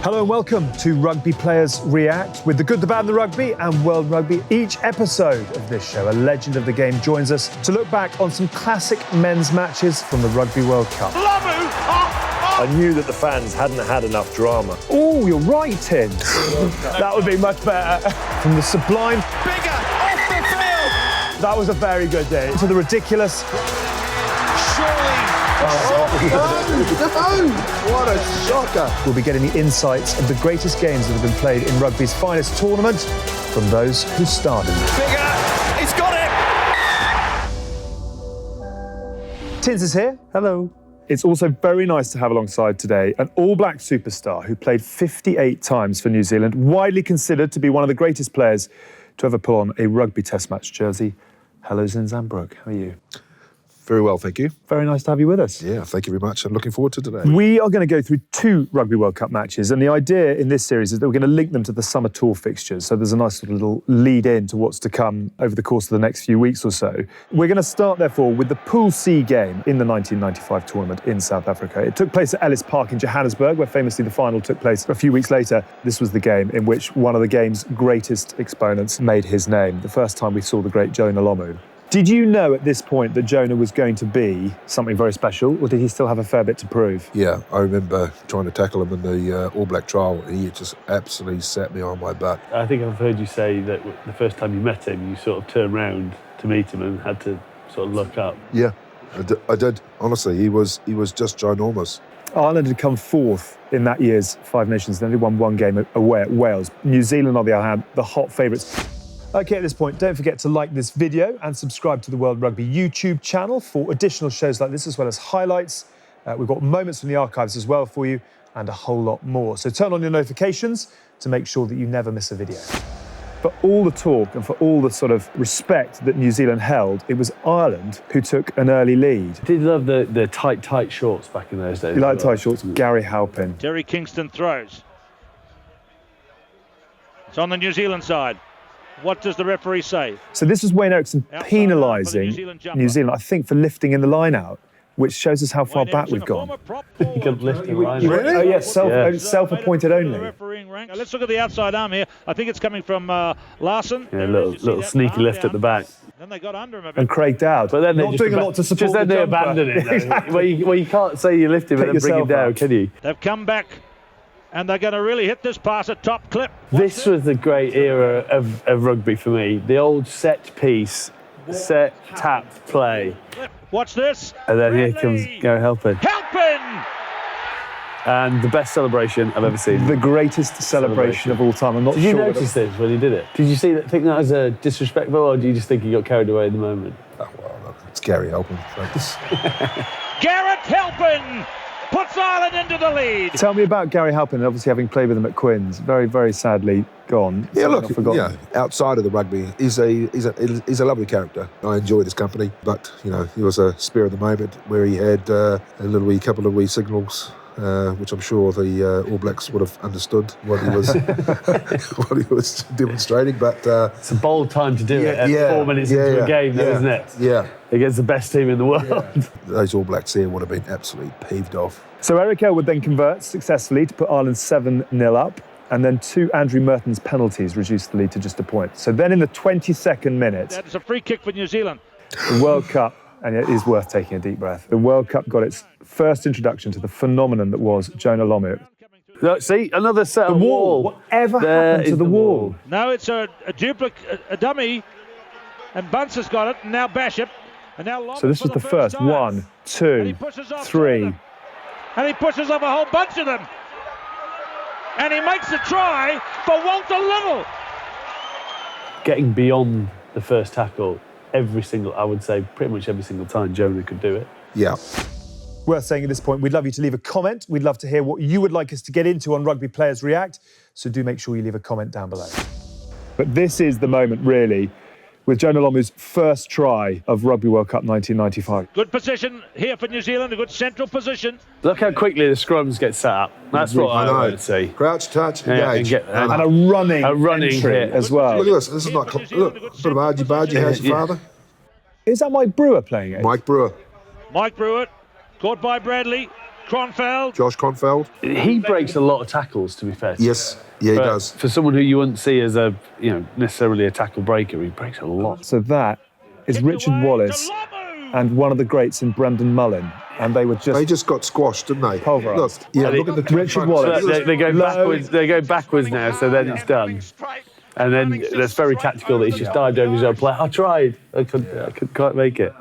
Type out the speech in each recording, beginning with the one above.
Hello and welcome to Rugby Players React with the good, the bad and the rugby and World Rugby. Each episode of this show, a legend of the game joins us to look back on some classic men's matches from the Rugby World Cup. Lomu! I knew that the fans hadn't had enough drama. Oh, you're right, Tinds. That would be much better. From the sublime... Bigger! Off the field! That was a very good day. To the ridiculous... Surely! No! What a shocker! We'll be getting the insights of the greatest games that have been played in rugby's finest tournament from those who started. Bigger! He's got it! Tinds is here. Hello. It's also very nice to have alongside today an all-black superstar who played 58 times for New Zealand, widely considered to be one of the greatest players to ever pull on a rugby test match jersey. Hello, Zinzan Brooke. How are you? Very well, thank you. Very nice to have you with us. Yeah, thank you very much. I'm looking forward to today. We are going to go through 2 Rugby World Cup matches, and the idea in this series is that we're going to link them to the summer tour fixtures, so there's a nice little lead-in to what's to come over the course of the next few weeks or so. We're going to start, therefore, with the Pool C game in the 1995 tournament in South Africa. It took place at Ellis Park in Johannesburg, where famously the final took place a few weeks later. This was the game in which one of the game's greatest exponents made his name, the first time we saw the great Jonah Lomu. Did you know at this point that Jonah was going to be something very special, or did he still have a fair bit to prove? Yeah, I remember trying to tackle him in the All Black trial. He just absolutely sat me on my butt. I think I've heard you say that the first time you met him, you sort of turned round to meet him and had to sort of look up. Yeah, I did. Honestly, he was just ginormous. Ireland had come fourth in that year's Five Nations. They only won one game away at Wales. New Zealand, on the other hand, the hot favourites. Okay, at this point, don't forget to like this video and subscribe to the World Rugby YouTube channel for additional shows like this, as well as highlights. We've got moments from the archives as well for you, and a whole lot more. So turn on your notifications to make sure that you never miss a video. For all the talk and for all the sort of respect that New Zealand held, it was Ireland who took an early lead. I did love the tight shorts back in those days. You like tight shorts? Gary Halpin. Terry Kingston throws. It's on the New Zealand side. What does the referee say? So this was Wayne Erickson Outside penalising New Zealand jumper. New Zealand, I think, for lifting in the line out, which shows us how far Wayne back Erickson, we've a gone. former prop You forward. couldn't lift the line. Oh, yes, self-appointed The only. refereeing rank. Now, let's look at the outside arm here. I think it's coming from Larson. Yeah, There it is. little You see little that sneaky arm lift down. at the back. Then they got under him a bit. And Craig Dowd. But then they not just doing a lot to support just then the they jumper. abandon it. Though. Exactly. Well, you can't say you lift him Pick and then bring him yourself down, up. can you? They've come back, and they're going to really hit this pass at top clip. This was the great era of rugby for me. The old set piece, set, tap, play. Watch this. And then here comes Gary Halpin. Halpin! And the best celebration I've ever seen. The greatest celebration of all time. I'm not Did you sure. notice this when he did it? Did you think that was disrespectful, or do you just think he got carried away in the moment? Oh, well, look, it's Gary Halpin. Garrett Halpin puts Ireland into the lead. Tell me about Gary Halpin, obviously having played with him at Quins. Very, very sadly gone. Yeah, Something look, I've forgotten. yeah, outside of the rugby, he's a lovely character. I enjoyed his company, but you know, he was a spare of the moment where he had a couple of wee signals, which I'm sure the All Blacks would have understood what he was what he was demonstrating. But It's a bold time to do it at 4 minutes into a game, though, isn't it? Yeah, Against the best team in the world. those All Blacks here would have been absolutely peeved off. So Eric Earl would then convert successfully to put Ireland 7-0 up, and then 2 Andrew Merton's penalties reduced the lead to just a point. So then in the 22nd minute, That's a free kick for New Zealand. the World Cup, and it is worth taking a deep breath, the World Cup got its first introduction to the phenomenon that was Jonah Lomu. Look, see, another set of wall. Whatever There happened to is the wall? Now it's a duplicate, a dummy, and Bunce has got it, and now Bashop, and now Lomu So this for was the first. time. 1, And he 2, pushes off 3. Jonah. And he pushes off a whole bunch of them. And he makes the try for Walter Little. Getting beyond the first tackle, I would say pretty much every single time Jonah could do it. Yeah. Worth saying at this point, we'd love you to leave a comment. We'd love to hear what you would like us to get into on Rugby Players React. So do make sure you leave a comment down below. But this is the moment, really, with Jonah Lomu's first try of Rugby World Cup 1995. Good position here for New Zealand, a good central position. Look how quickly the scrums get set up. That's what I want to see. Crouch, touch, Yeah, engage. and And a running entry hit. as well. Look at this. This is not. Look, a bit of argy-bargy. How's your father? Is that Mike Brewer playing it? Mike Brewer. Mike Brewer, caught by Bradley. Kronfeld. Josh Kronfeld. He breaks a lot of tackles, to be fair. Yes, yeah, he But does. For someone who you wouldn't see as a, necessarily a tackle breaker, he breaks a lot. So that is Kicked Richard away to Wallace Lomu. and one of the greats in Brendan Mullin. And they were They just got squashed, didn't they? Pulverised. Look, yeah, look at the Richard Wallace. They go backwards. They go backwards now, so then it's done. And then that's very tactical that he's just dived over his own play. I tried. I couldn't quite make it.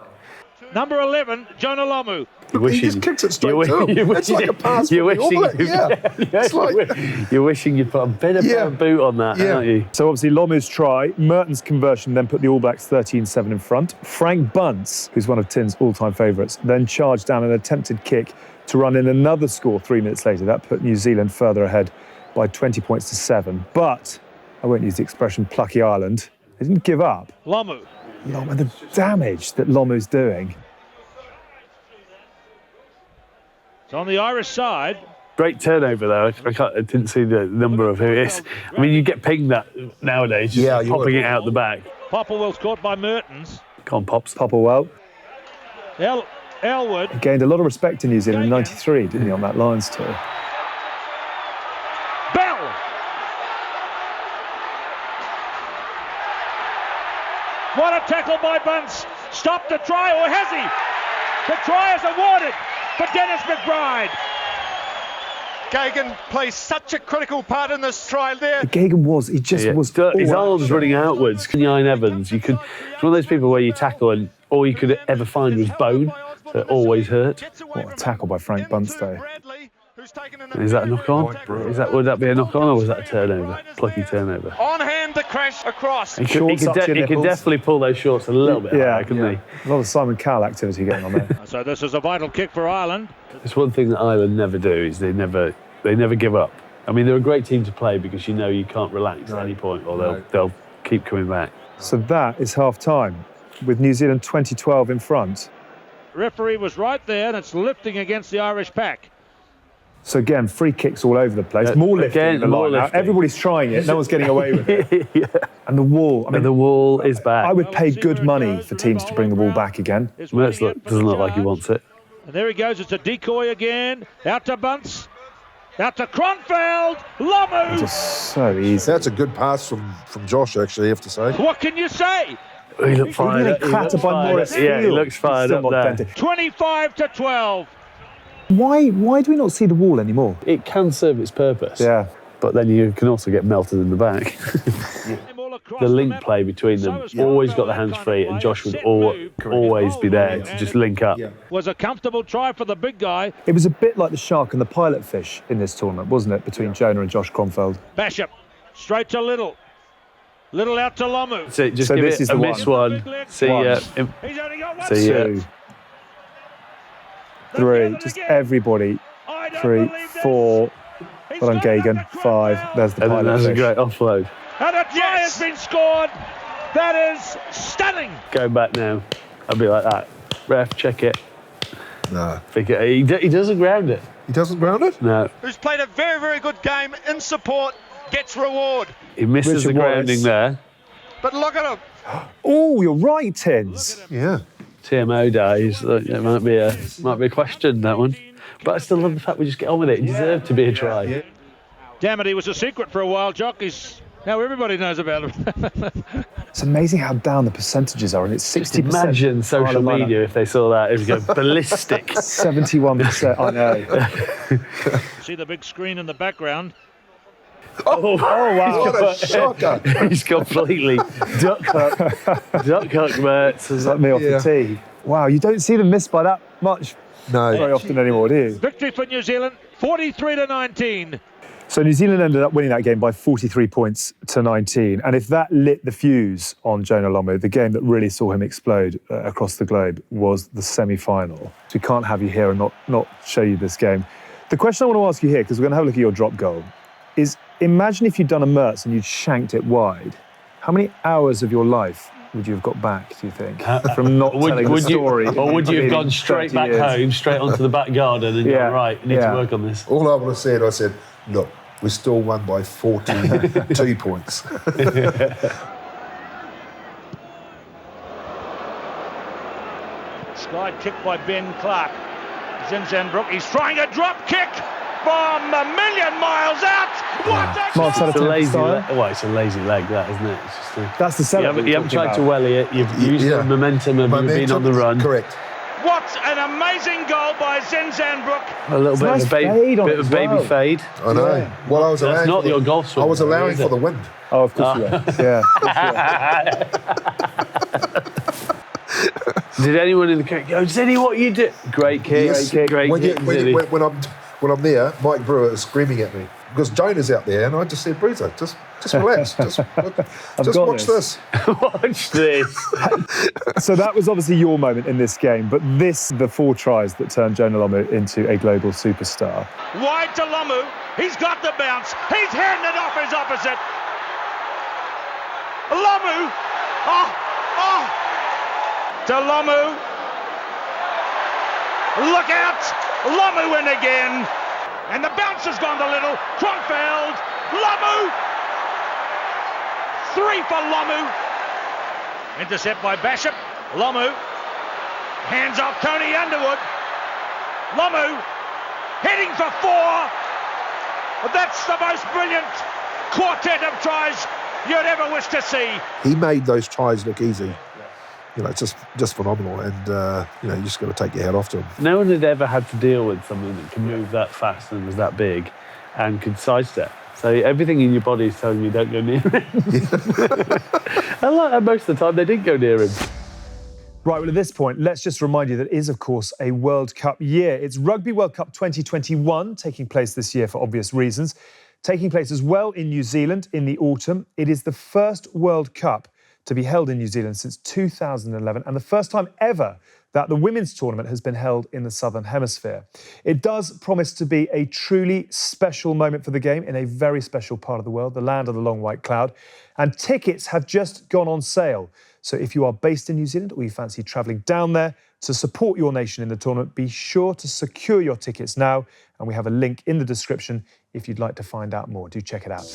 Number 11, Jonah Lomu. He just kicks it straight to him. It's like a pass from the All Black. Yeah. It's like, You're wishing you'd put a bit of a boot on that, aren't you? So obviously Lomu's try, Merton's conversion then put the All Blacks 13-7 in front. Frank Bunce, who's one of Tinds' all-time favourites, then charged down an attempted kick to run in another score 3 minutes later. That put New Zealand further ahead by 20 points to 7. But I won't use the expression plucky Ireland. They didn't give up. Lomu. The damage that Lomu's doing. It's on the Irish side. Great turnover though. I didn't see the number of who it is. I mean, you get pinged that nowadays, just popping it out the back. Popplewell's caught by Mertens. Come on, Pops. Popplewell Elwood. gained a lot of respect in New Zealand in '93, didn't he, on that Lions tour? Bell. What a tackle by Bunce. Stopped the try, or has he? The try is awarded for Dennis McBride. Gagan plays such a critical part in this try there. Gagan was His arms running outwards. Ryan Evans, it's one of those people where you tackle and all you could ever find was bone, so it always hurt. What a tackle by Frank Bunce, though. Is that a knock on? Would that be a knock on, or was that a turnover? Plucky turnover. On hand to crash across. He could definitely pull those shorts a little bit higher, couldn't he? A lot of Simon Cowell activity going on there. So this is a vital kick for Ireland. It's one thing that Ireland never do is they never give up. I mean, they're a great team to play because you can't relax at any point, or they'll keep coming back. So that is half-time, with New Zealand 2012 in front. Referee was right there, and it's lifting against the Irish pack. So again, free kicks all over the place. More lifting Again, than more line now. lifting. Everybody's trying it. No one's getting away with it. And the wall. I mean, The wall is back. I would pay good money for teams to bring the wall back again. Mertz doesn't look like he wants it. And there he goes. It's a decoy again. Out to Bunce. Out to Kronfeld. Lomu. Just so easy. that's a good pass from Josh, actually, I have to say. What can you say? He looked fired up. Clattered by Morris. Yeah, he looks fired up there. 25-12. Why do we not see the wall anymore? It can serve its purpose. Yeah. But then you can also get melted in the back. The link play between them, always got the hands free, and Josh would always be there to just link up. Was a comfortable try for the big guy. It was a bit like the shark and the pilot fish in this tournament, wasn't it, between Jonah and Josh Kronfeld? Basham. Straight to Little. Little out to Lomu. So just So give this it is a the miss one. one. See One. He's only got one. See ya. 2, 3, just everybody. 3, 4. Well done, Gagan. 5. There's the And then pilot that's a fish. great offload. And a try has been scored. That is stunning. Going back now, I'll be like that. Ref, check it. No. He doesn't ground it. He doesn't ground it? No. Who's played a very, very good game in support, gets reward. He misses Richard the grounding Wallace. there. But look at him. Oh, you're right, Tinds. Yeah. TMO days. It might be a question, that one. But I still love the fact we just get on with it. It deserved to be a try. Damn it, he was a secret for a while, Jock. Now everybody knows about him. It's amazing how down the percentages are, and it's 60%. Imagine social Ireland lineup. media if they saw that. It would go ballistic. 71%, I know. See the big screen in the background. Oh, wow. What a shocker. He's completely duck hook, Mertz. Let me off the tee. Wow, you don't see them miss by that much very No. often anymore, do you? Victory for New Zealand, 43-19. So New Zealand ended up winning that game by 43 points to 19. And if that lit the fuse on Jonah Lomu, the game that really saw him explode across the globe was the semi-final. So we can't have you here and not show you this game. The question I want to ask you here, because we're going to have a look at your drop goal, is imagine if you'd done a Mertz and you'd shanked it wide. How many hours of your life would you have got back, do you think, from not telling the story? Or would you have gone 30 straight back years? home, straight onto the back garden and gone, right, you need to work on this? All I would have said, I said, look, we still won by 42 points. Slide kick by Ben Clark. Zinzan Brooke, he's trying a drop kick from a million miles out. What a Mark's had It's a lazy style. leg. Well, it's a lazy leg, that, isn't it? It's just That's the setup. you haven't tried to welly it. You've used the momentum of you being on the run. Correct. What an amazing goal by Zinzan Brooke. A little bit nice of a fade on bit it of as baby well. fade. I know. Yeah. Well, I was That's allowing not for your the, golf swing. I was allowing is for it? the wind. Oh, of course you were. Yeah. Did anyone in the kick go, Zinny, what you do? Great kick. Yes. Great when, kick, Zinny. when I'm there, Mike Brewer is screaming at me because Jonah's out there, and I just said, Bruiser, just relax, just watch this. Watch this. So that was obviously your moment in this game, but the 4 tries that turned Jonah Lomu into a global superstar. Wide to Lomu. He's got the bounce. He's handing it off his opposite. Lomu. To Lomu. Look out. Lomu in again. And the bounce has gone to little. Kronfeld. Lomu. 3 for Lomu. Intercept by Basham. Lomu. Hands off Tony Underwood. Lomu. Heading for 4. That's the most brilliant quartet of tries you'd ever wish to see. He made those tries look easy. You know, it's just phenomenal, and you just got to take your hat off to him. No one had ever had to deal with something that can move that fast and was that big and could sidestep. So everything in your body is telling you don't go near him. And like that, most of the time they didn't go near him. Right, well, at this point, let's just remind you that it is, of course, a World Cup year. It's Rugby World Cup 2021, taking place this year for obvious reasons, taking place as well in New Zealand in the autumn. It is the first World Cup to be held in New Zealand since 2011, and the first time ever that the women's tournament has been held in the Southern Hemisphere. It does promise to be a truly special moment for the game in a very special part of the world, the land of the long white cloud, and tickets have just gone on sale. So if you are based in New Zealand or you fancy travelling down there to support your nation in the tournament, be sure to secure your tickets now, and we have a link in the description if you'd like to find out more. Do check it out.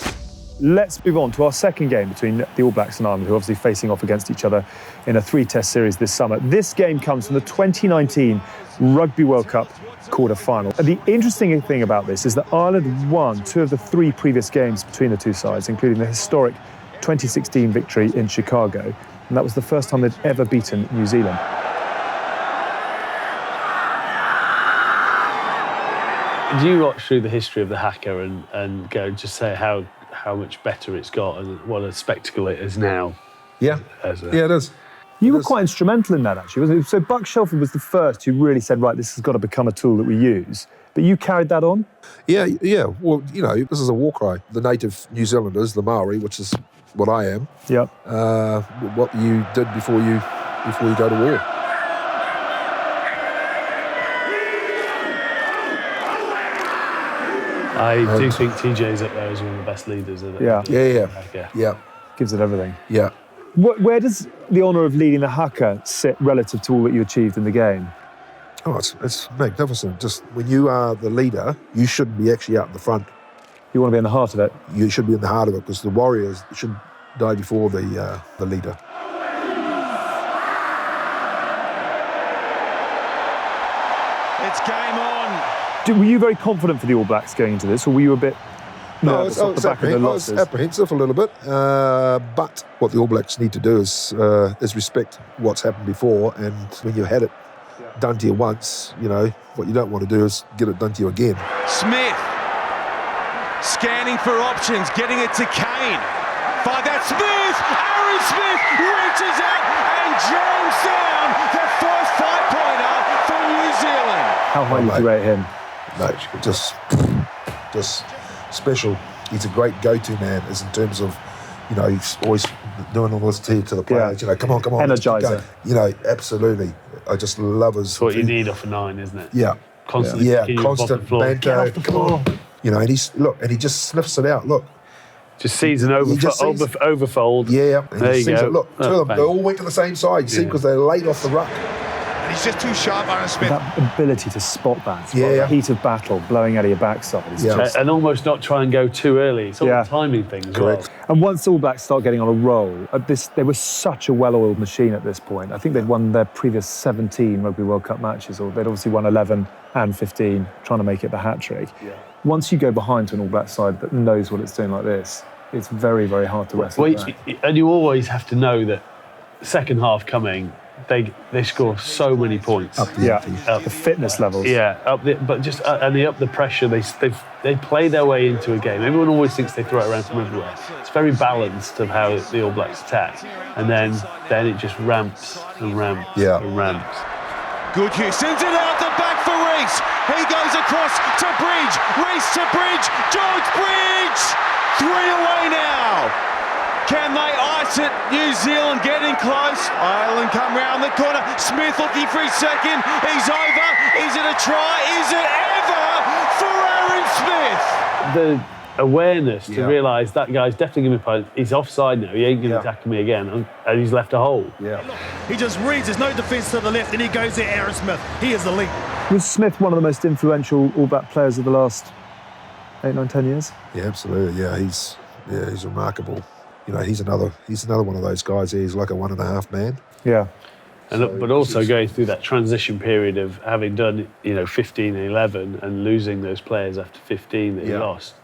Let's move on to our second game between the All Blacks and Ireland, who are obviously facing off against each other in a 3-test series this summer. This game comes from the 2019 Rugby World Cup quarter-final. And the interesting thing about this is that Ireland won 2 of the 3 previous games between the two sides, including the historic 2016 victory in Chicago. And that was the first time they'd ever beaten New Zealand. Do you watch through the history of the Haka and go just say how much better it's got and what a spectacle it is now? Yeah, it is. You were quite instrumental in that, actually, wasn't it? So Buck Shelford was the first who really said, right, this has got to become a tool that we use. But you carried that on? Yeah. Well, this is a war cry. The native New Zealanders, the Maori, which is what I am. Yeah. What you did before you go to war. I do think TJ's up there as one of the best leaders of it. Yeah. Gives it everything. Yeah. Where does the honour of leading the Haka sit relative to all that you achieved in the game? Oh, it's magnificent. Just when you are the leader, you shouldn't be actually out in the front. You want to be in the heart of it? You should be in the heart of it, because the warriors should die before the leader. It's game on. Were you very confident for the All Blacks going into this, or were you a bit nervous off the back of the losses? I was apprehensive a little bit, but what the All Blacks need to do is respect what's happened before, and when you've had it done to you once, what you don't want to do is get it done to you again. Smith scanning for options, getting it to Kane. By that Smith, Aaron Smith reaches out and jams down the first 5-pointer for New Zealand. How high did you rate him? No, just special. He's a great go-to man, as in terms of, he's always doing all this to the players. Yeah. Come on. Energizer. Absolutely. I just love his. It's what you need off a 9, isn't it? Yeah. Constantly. Yeah. Constant banter. Come on. And he just sniffs it out. Look. Just sees an overfold. Yeah. There you go. Look, two of them, they all went to the same side. You see, because they're late off the ruck. he's just too sharp, Aaron Smith. That ability to spot that, Yeah, the yeah. heat of battle, blowing out of your backside. Is just, And almost not try and go too early. It's all Yeah. a timing thing as Correct. well. and once All Blacks start getting on a roll, they were such a well-oiled machine at this point. I think they'd won their previous 17 Rugby World Cup matches, or they'd obviously won 11 and 15, trying to make it the hat-trick. Once you go behind to an All Black side that knows what it's doing like this, it's very, very hard to wrestle back. And you always have to know that second half coming, they score so many points. Yeah, the fitness levels. Yeah, and they up the pressure. They play their way into a game. Everyone always thinks they throw it around from everywhere. It's very balanced of how the All Blacks attack, and then it just ramps and ramps and ramps. Good Hugh sends it out the back for Reece. He goes across to Bridge. Reece to Bridge. George Bridge. 3 away now. Can they ice it? New Zealand getting close. Ireland come round the corner. Smith looking for his second. He's over. Is it a try? Is it ever for Aaron Smith? The awareness to realise that guy's definitely going to be punished. He's offside now. He ain't going to tackle me again, and he's left a hole. He just reads, there's no defence to the left, and he goes there, Aaron Smith. He is the lead. Was Smith one of the most influential All Black players of the last 8, 9, 10 years? Yeah, absolutely. Yeah, he's remarkable. You know, he's another one of those guys. He's like a 1.5 man. Yeah. But also going through that transition period of having done 15 and 11 and losing those players after 15 that he lost.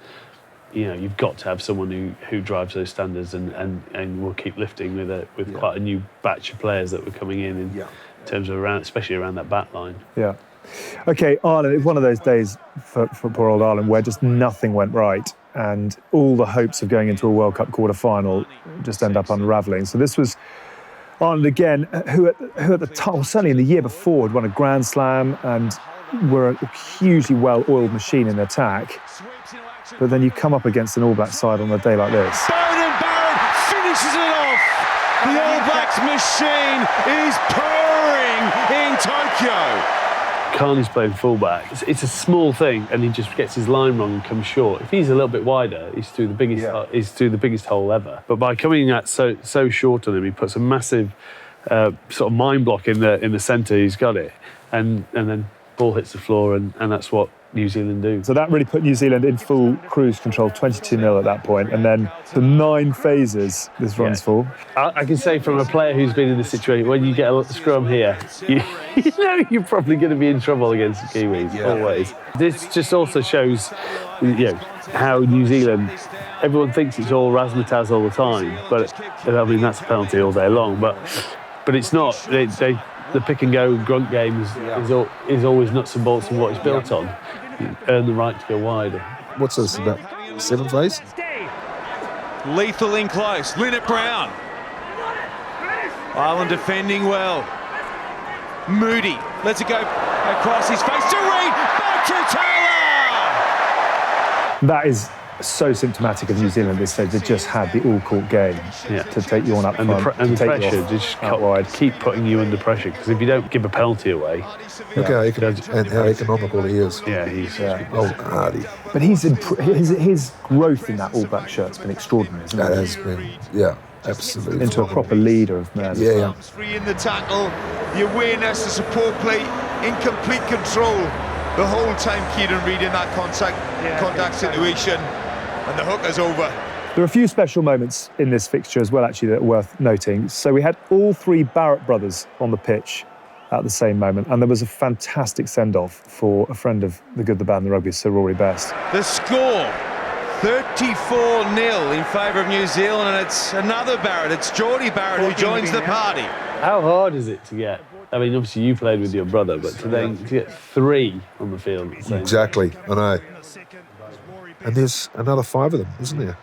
You've got to have someone who drives those standards and will keep lifting with quite a new batch of players that were coming in terms of especially around that back line. Yeah. Okay, Ireland, it's one of those days for poor old Ireland where just nothing went right, and all the hopes of going into a World Cup quarter-final just end up unravelling. So this was Ireland again, who at the time, well, certainly in the year before, had won a Grand Slam and were a hugely well-oiled machine in attack. But then you come up against an All Black side on a day like this. Barron finishes it off. The All Blacks machine is purring in Tokyo. Carney's playing fullback. It's a small thing, and he just gets his line wrong and comes short. If he's a little bit wider, he's through the biggest hole ever. But by coming at so short on him, he puts a massive sort of mind block in the centre. He's got it, and then ball hits the floor, and that's what New Zealand do. So that really put New Zealand in full cruise control, 22-0 at that point, and then the 9 phases this runs for. I can say from a player who's been in this situation, when you get a scrum here, you're probably going to be in trouble against the Kiwis, always. This just also shows how New Zealand, everyone thinks it's all razzmatazz all the time, but I mean, that's a penalty all day long, but it's not. The pick and go grunt game is always nuts and bolts of what it's built on. You earn the right to go wider. What's this, about 7 phase? Lethal in close. Linnett Brown. Ireland defending well. Moody lets it go across his face to Reid. Back to Taylor. That is so symptomatic of New Zealand at this stage. They just had the all-court game to take you on up and front. The pressure just keep putting you under pressure, because if you don't give a penalty away... Look how economical he is. Yeah, he's... Old Hardy. But his growth in that All Black shirt's been extraordinary, isn't it? That has been, absolutely. Into a proper leader of men. Yeah. Free in the tackle, the awareness, the support play, in complete control the whole time. Kieran Reid in that contact situation, and the hook is over. There are a few special moments in this fixture as well, actually, that are worth noting. So we had all 3 Barrett brothers on the pitch at the same moment, and there was a fantastic send-off for a friend of the good, the bad, and the rugby, Sir Rory Best. The score, 34-0 in favour of New Zealand, and it's another Barrett. It's Geordie Barrett who joins the party. How hard is it to get? I mean, obviously you played with your brother, but to get 3 on the field at the same Exactly, I know. And there's another 5 of them, isn't there?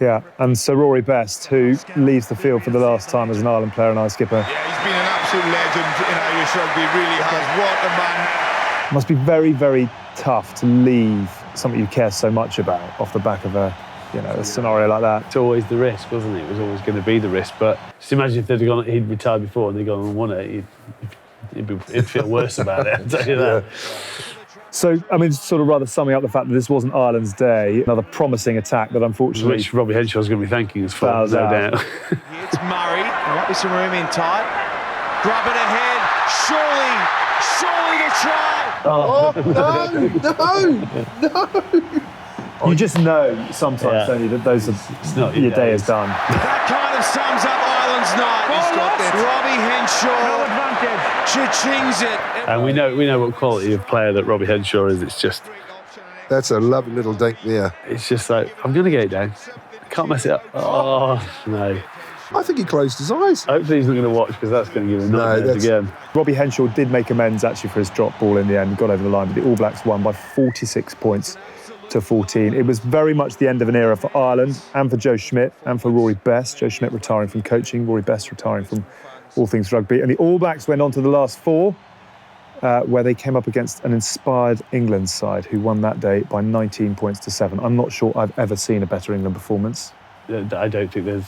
Yeah, and Sir Rory Best, who leaves the field for the last time as an Ireland player and our skipper. Yeah, he's been an absolute legend in Irish rugby, really has. What a man. It must be very, very tough to leave something you care so much about off the back of a scenario like that. It's always the risk, wasn't it? It was always going to be the risk. But just imagine if he'd retired before and they'd gone and won it, he'd feel worse about it, I'll tell you that. So, I mean, sort of rather summing up the fact that this wasn't Ireland's day, another promising attack that unfortunately... Which Robbie Henshaw's going to be thanking us for, no doubt. It's Murray. There might be some room in tight. Grab it ahead. Surely the try. Oh, no. You just know sometimes, don't you, that those are It's not your day is done. That kind of sums up Ireland's night. He's got this. Robbie Henshaw. Cha-chings it. And we know what quality of player that Robbie Henshaw is. It's just That's a lovely little dink there. It's just like, I'm going to get it down. Can't mess it up. Oh, no. I think he closed his eyes. Hopefully he's not going to watch, because that's going to give him nightmares again. Robbie Henshaw did make amends actually for his drop ball in the end, got over the line, but the All Blacks won by 46 points to 14. It was very much the end of an era for Ireland and for Joe Schmidt and for Rory Best. Joe Schmidt retiring from coaching, Rory Best retiring from all things rugby. And the All Blacks went on to the last four, where they came up against an inspired England side who won that day by 19 points to 7. I'm not sure I've ever seen a better England performance. I don't think there's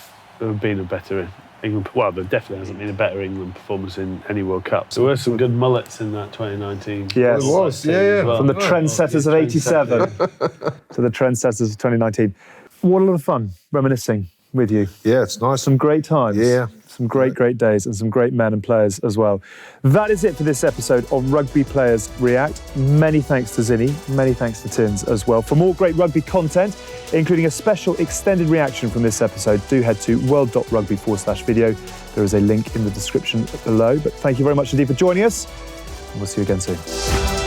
been a better England. Well, there definitely hasn't been a better England performance in any World Cup. There were some good mullets in that 2019. Yes, it was. Yeah. Well. From the trendsetters of '87 to the trendsetters of 2019. What a lot of fun reminiscing with you. Yeah, it's nice. Some great times. Yeah. Some great days and some great men and players as well. That is it for this episode of Rugby Players React. Many thanks to Zinny, many thanks to Tinds as well. For more great rugby content, including a special extended reaction from this episode, do head to world.rugby/video. There is a link in the description below. But thank you very much indeed for joining us, and we'll see you again soon.